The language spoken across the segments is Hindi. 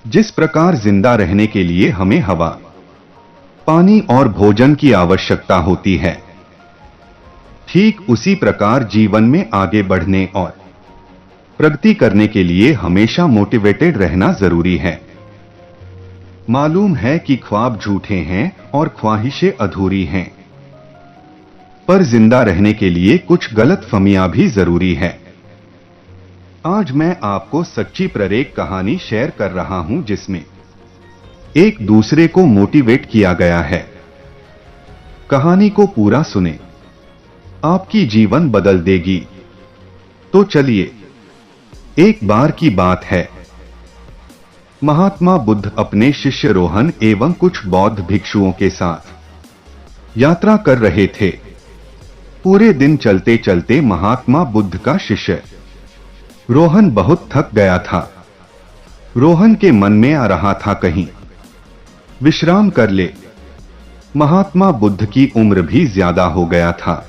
जिस प्रकार जिंदा रहने के लिए हमें हवा, पानी और भोजन की आवश्यकता होती है, ठीक उसी प्रकार जीवन में आगे बढ़ने और प्रगति करने के लिए हमेशा मोटिवेटेड रहना जरूरी है। मालूम है कि ख्वाब झूठे हैं और ख्वाहिशें अधूरी हैं, पर जिंदा रहने के लिए कुछ गलतफहमियां भी जरूरी है। आज मैं आपको सच्ची प्रेरक कहानी शेयर कर रहा हूं जिसमें एक दूसरे को मोटिवेट किया गया है। कहानी को पूरा सुने, आपकी जीवन बदल देगी। तो चलिए, एक बार की बात है। महात्मा बुद्ध अपने शिष्य रोहन एवं कुछ बौद्ध भिक्षुओं के साथ यात्रा कर रहे थे। पूरे दिन चलते चलते महात्मा बुद्ध का शिष्य रोहन बहुत थक गया था। रोहन के मन में आ रहा था कहीं विश्राम कर ले। महात्मा बुद्ध की उम्र भी ज्यादा हो गया था।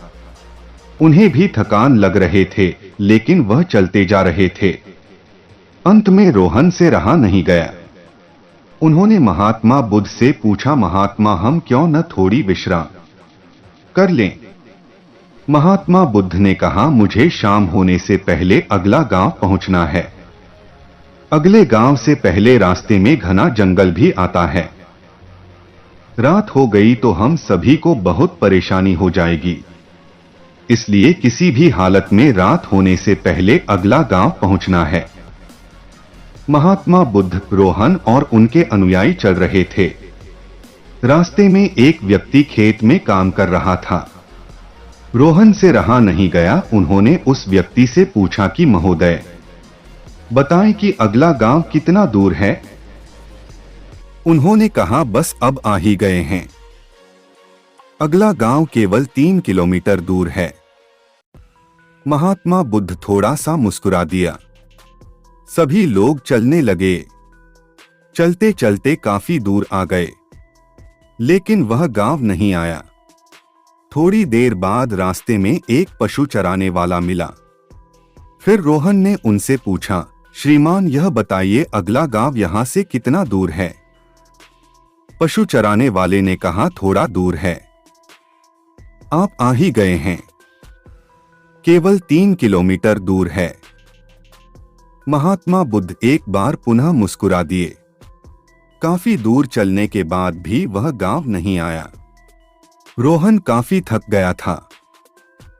उन्हें भी थकान लग रहे थे, लेकिन वह चलते जा रहे थे। अंत में रोहन से रहा नहीं गया। उन्होंने महात्मा बुद्ध से पूछा, महात्मा हम क्यों न थोड़ी विश्राम कर लें? महात्मा बुद्ध ने कहा, मुझे शाम होने से पहले अगला गांव पहुंचना है। अगले गांव से पहले रास्ते में घना जंगल भी आता है। रात हो गई तो हम सभी को बहुत परेशानी हो जाएगी, इसलिए किसी भी हालत में रात होने से पहले अगला गांव पहुंचना है। महात्मा बुद्ध, रोहन और उनके अनुयायी चल रहे थे। रास्ते में एक व्यक्ति खेत में काम कर रहा था। रोहन से रहा नहीं गया। उन्होंने उस व्यक्ति से पूछा कि महोदय, बताएं कि अगला गांव कितना दूर है? उन्होंने कहा, बस अब आ ही गए हैं। अगला गांव केवल 3 किलोमीटर दूर है। महात्मा बुद्ध थोड़ा सा मुस्कुरा दिया। सभी लोग चलने लगे। चलते चलते काफी दूर आ गए, लेकिन वह गांव नहीं आया। थोड़ी देर बाद रास्ते में एक पशु चराने वाला मिला। फिर रोहन ने उनसे पूछा, श्रीमान यह बताइए अगला गांव यहां से कितना दूर है? पशु चराने वाले ने कहा, थोड़ा दूर है, आप आ ही गए हैं, केवल 3 किलोमीटर दूर है। महात्मा बुद्ध एक बार पुनः मुस्कुरा दिए। काफी दूर चलने के बाद भी वह गांव नहीं आया। रोहन काफी थक गया था।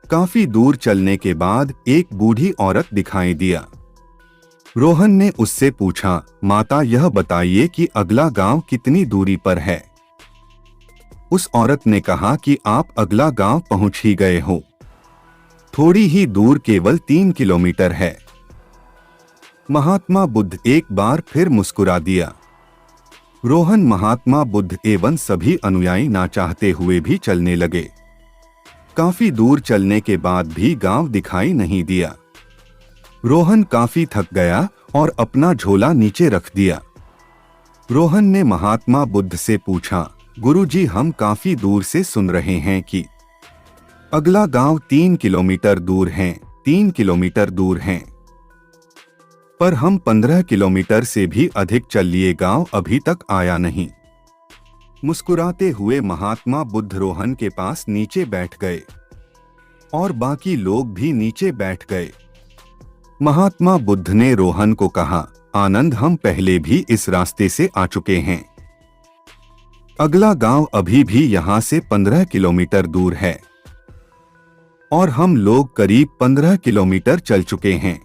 काफी दूर चलने के बाद एक बूढ़ी औरत दिखाई दिया। रोहन ने उससे पूछा, माता यह बताइए कि अगला गांव कितनी दूरी पर है? उस औरत ने कहा कि आप अगला गांव पहुंच ही गए हो, थोड़ी ही दूर, केवल 3 किलोमीटर है। महात्मा बुद्ध एक बार फिर मुस्कुरा दिया। रोहन, महात्मा बुद्ध एवं सभी अनुयायी ना चाहते हुए भी चलने लगे। काफी दूर चलने के बाद भी गांव दिखाई नहीं दिया। रोहन काफी थक गया और अपना झोला नीचे रख दिया। रोहन ने महात्मा बुद्ध से पूछा, गुरुजी हम काफी दूर से सुन रहे हैं कि अगला गांव 3 किलोमीटर दूर है, 3 किलोमीटर दूर हैं। पर हम 15 किलोमीटर से भी अधिक चल लिए, गांव अभी तक आया नहीं। मुस्कुराते हुए महात्मा बुद्ध रोहन के पास नीचे बैठ गए और बाकी लोग भी नीचे बैठ गए। महात्मा बुद्ध ने रोहन को कहा, आनंद हम पहले भी इस रास्ते से आ चुके हैं। अगला गांव अभी भी यहां से 15 किलोमीटर दूर है और हम लोग करीब 15 किलोमीटर चल चुके हैं।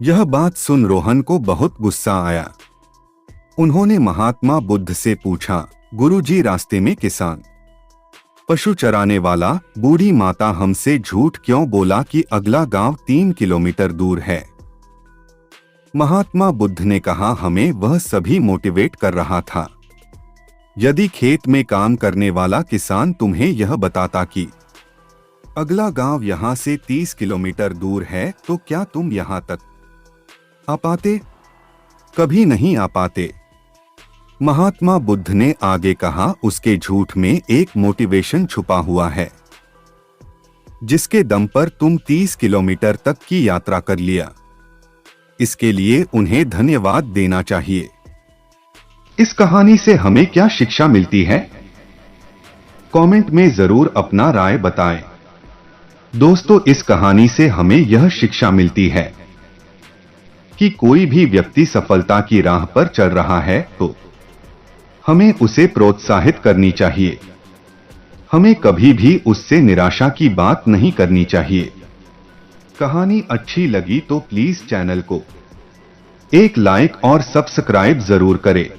यह बात सुन रोहन को बहुत गुस्सा आया। उन्होंने महात्मा बुद्ध से पूछा, गुरुजी रास्ते में किसान, पशु चराने वाला, बूढ़ी माता हमसे झूठ क्यों बोला कि अगला गांव 3 किलोमीटर दूर है? महात्मा बुद्ध ने कहा, हमें वह सभी मोटिवेट कर रहा था। यदि खेत में काम करने वाला किसान तुम्हें यह बताता कि अगला गांव यहां से 30 किलोमीटर दूर है, तो क्या तुम यहां तक आ पाते? कभी नहीं आ पाते। महात्मा बुद्ध ने आगे कहा, उसके झूठ में एक मोटिवेशन छुपा हुआ है, जिसके दम पर तुम 30 किलोमीटर तक की यात्रा कर लिया। इसके लिए उन्हें धन्यवाद देना चाहिए। इस कहानी से हमें क्या शिक्षा मिलती है? कमेंट में जरूर अपना राय बताएं। दोस्तों, इस कहानी से हमें यह शिक्षा मिलती है कि कोई भी व्यक्ति सफलता की राह पर चल रहा है तो हमें उसे प्रोत्साहित करनी चाहिए। हमें कभी भी उससे निराशा की बात नहीं करनी चाहिए। कहानी अच्छी लगी तो प्लीज चैनल को एक लाइक और सब्सक्राइब जरूर करें।